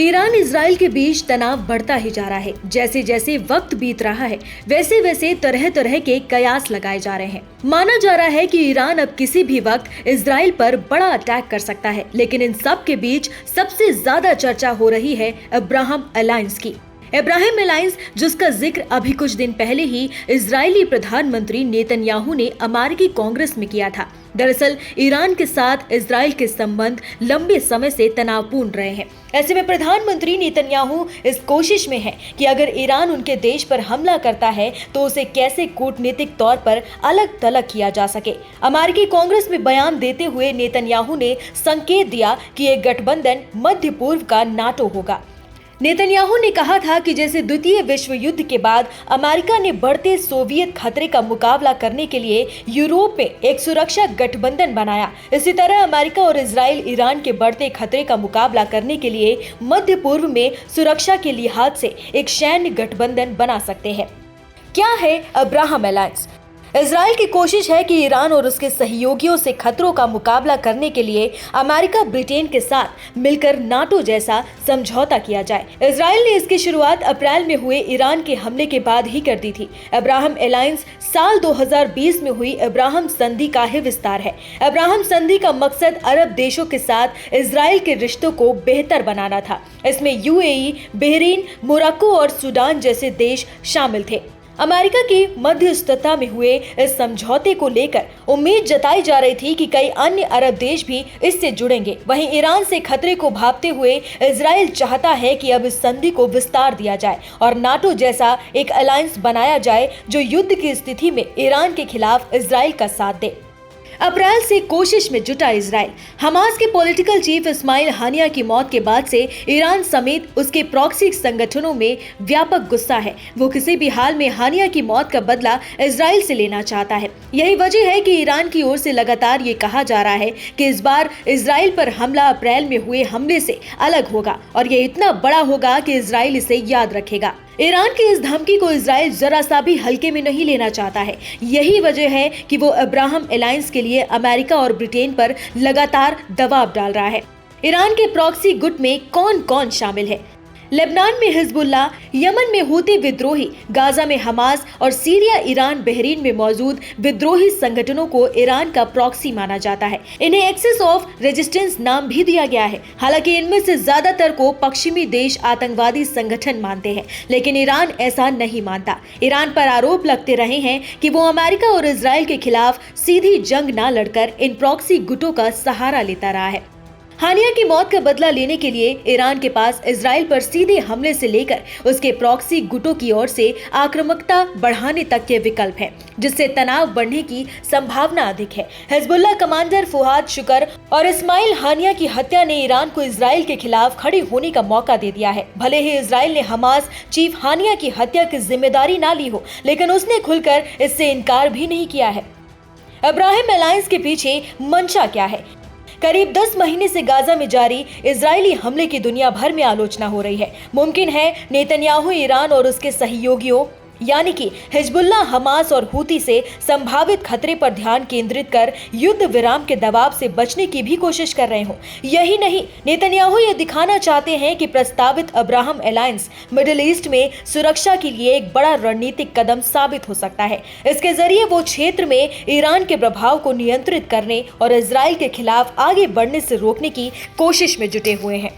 Iran Israel के बीच तनाव बढ़ता ही जा रहा है। जैसे जैसे वक्त बीत रहा है वैसे वैसे तरह तरह के कयास लगाए जा रहे हैं। माना जा रहा है कि ईरान अब किसी भी वक्त इजराइल पर बड़ा अटैक कर सकता है, लेकिन इन सब के बीच सबसे ज्यादा चर्चा हो रही है अब्राहम अलायंस की। अब्राहम अलायंस, जिसका जिक्र अभी कुछ दिन पहले ही इजरायली प्रधानमंत्री नेतन्याहू ने अमेरिकी कांग्रेस में किया था। दरअसल ईरान के साथ इजराइल के संबंध लंबे समय से तनावपूर्ण रहे हैं। ऐसे में प्रधानमंत्री नेतन्याहू इस कोशिश में है कि अगर ईरान उनके देश पर हमला करता है तो उसे कैसे कूटनीतिक तौर पर अलग थलग किया जा सके। अमेरिकी कांग्रेस में बयान देते हुए नेतन्याहू ने संकेत दिया कि ये गठबंधन मध्य पूर्व का नाटो होगा। नेतन्याहू ने कहा था कि जैसे द्वितीय विश्व युद्ध के बाद अमेरिका ने बढ़ते सोवियत खतरे का मुकाबला करने के लिए यूरोप में एक सुरक्षा गठबंधन बनाया, इसी तरह अमेरिका और इजराइल ईरान के बढ़ते खतरे का मुकाबला करने के लिए मध्य पूर्व में सुरक्षा के लिहाज से एक सैन्य गठबंधन बना सकते हैं। क्या है अब्राहम अलायंस? इजराइल की कोशिश है कि ईरान और उसके सहयोगियों से खतरों का मुकाबला करने के लिए अमेरिका ब्रिटेन के साथ मिलकर नाटो जैसा समझौता किया जाए। इजराइल ने इसकी शुरुआत अप्रैल में हुए ईरान के हमले के बाद ही कर दी थी। अब्राहम अलायंस साल 2020 में हुई अब्राहम संधि का ही विस्तार है। अब्राहम संधि का मकसद अरब देशों के साथ इजराइल के रिश्तों को बेहतर बनाना था। इसमें यूएई, बहरीन, मोरक्को और सूडान जैसे देश शामिल थे। अमेरिका की मध्यस्थता में हुए इस समझौते को लेकर उम्मीद जताई जा रही थी कि कई अन्य अरब देश भी इससे जुड़ेंगे। वहीं ईरान से खतरे को भांपते हुए इजराइल चाहता है कि अब इस संधि को विस्तार दिया जाए और नाटो जैसा एक अलायंस बनाया जाए जो युद्ध की स्थिति में ईरान के खिलाफ इजराइल का साथ दे। अप्रैल से कोशिश में जुटा इजराइल। हमास के पॉलिटिकल चीफ इस्माइल हानिया की मौत के बाद से ईरान समेत उसके प्रॉक्सी संगठनों में व्यापक गुस्सा है। वो किसी भी हाल में हानिया की मौत का बदला इजराइल से लेना चाहता है। यही वजह है कि ईरान की ओर से लगातार ये कहा जा रहा है कि इस बार इजराइल पर हमला अप्रैल में हुए हमले से अलग होगा और ये इतना बड़ा होगा कि इजराइल इसे याद रखेगा। ईरान की इस धमकी को इजराइल जरा सा भी हल्के में नहीं लेना चाहता है। यही वजह है कि वो अब्राहम अलायंस के लिए अमेरिका और ब्रिटेन पर लगातार दबाव डाल रहा है। ईरान के प्रॉक्सी गुट में कौन कौन शामिल है? लेबनान में हिजबुल्लाह, यमन में हूती विद्रोही, गाजा में हमास और सीरिया, ईरान, बहरीन में मौजूद विद्रोही संगठनों को ईरान का प्रॉक्सी माना जाता है। इन्हें एक्सिस ऑफ रेजिस्टेंस नाम भी दिया गया है। हालांकि इनमें से ज्यादातर को पश्चिमी देश आतंकवादी संगठन मानते हैं, लेकिन ईरान ऐसा नहीं मानता। ईरान पर आरोप लगते रहे हैं कि वो अमेरिका और इजराइल के खिलाफ सीधी जंग न लड़कर इन प्रॉक्सी गुटों का सहारा लेता रहा है। हानिया की मौत का बदला लेने के लिए ईरान के पास इजराइल पर सीधे हमले से लेकर उसके प्रॉक्सी गुटों की ओर से आक्रामकता बढ़ाने तक के विकल्प हैं, जिससे तनाव बढ़ने की संभावना अधिक है। हिजबुल्लाह कमांडर फुआद शुकर और इस्माइल हानिया की हत्या ने ईरान को इजराइल के खिलाफ खड़े होने का मौका दे दिया है। भले ही इजराइल ने हमास चीफ हानिया की हत्या की जिम्मेदारी ना ली हो, लेकिन उसने खुलकर इससे इनकार भी नहीं किया है। अब्राहम अलायंस के पीछे मंशा क्या है? करीब 10 महीने से गाजा में जारी इजरायली हमले की दुनिया भर में आलोचना हो रही है। मुमकिन है नेतन्याहू ईरान और उसके सहयोगियों यानी कि हिजबुल्लाह, हमास और हूती से संभावित खतरे पर ध्यान केंद्रित कर युद्ध विराम के दबाव से बचने की भी कोशिश कर रहे हों। यही नहीं, नेतन्याहू ये दिखाना चाहते हैं कि प्रस्तावित अब्राहम अलायंस मिडिल ईस्ट में सुरक्षा के लिए एक बड़ा रणनीतिक कदम साबित हो सकता है। इसके जरिए वो क्षेत्र में ईरान के प्रभाव को नियंत्रित करने और इजराइल के खिलाफ आगे बढ़ने से रोकने की कोशिश में जुटे हुए हैं।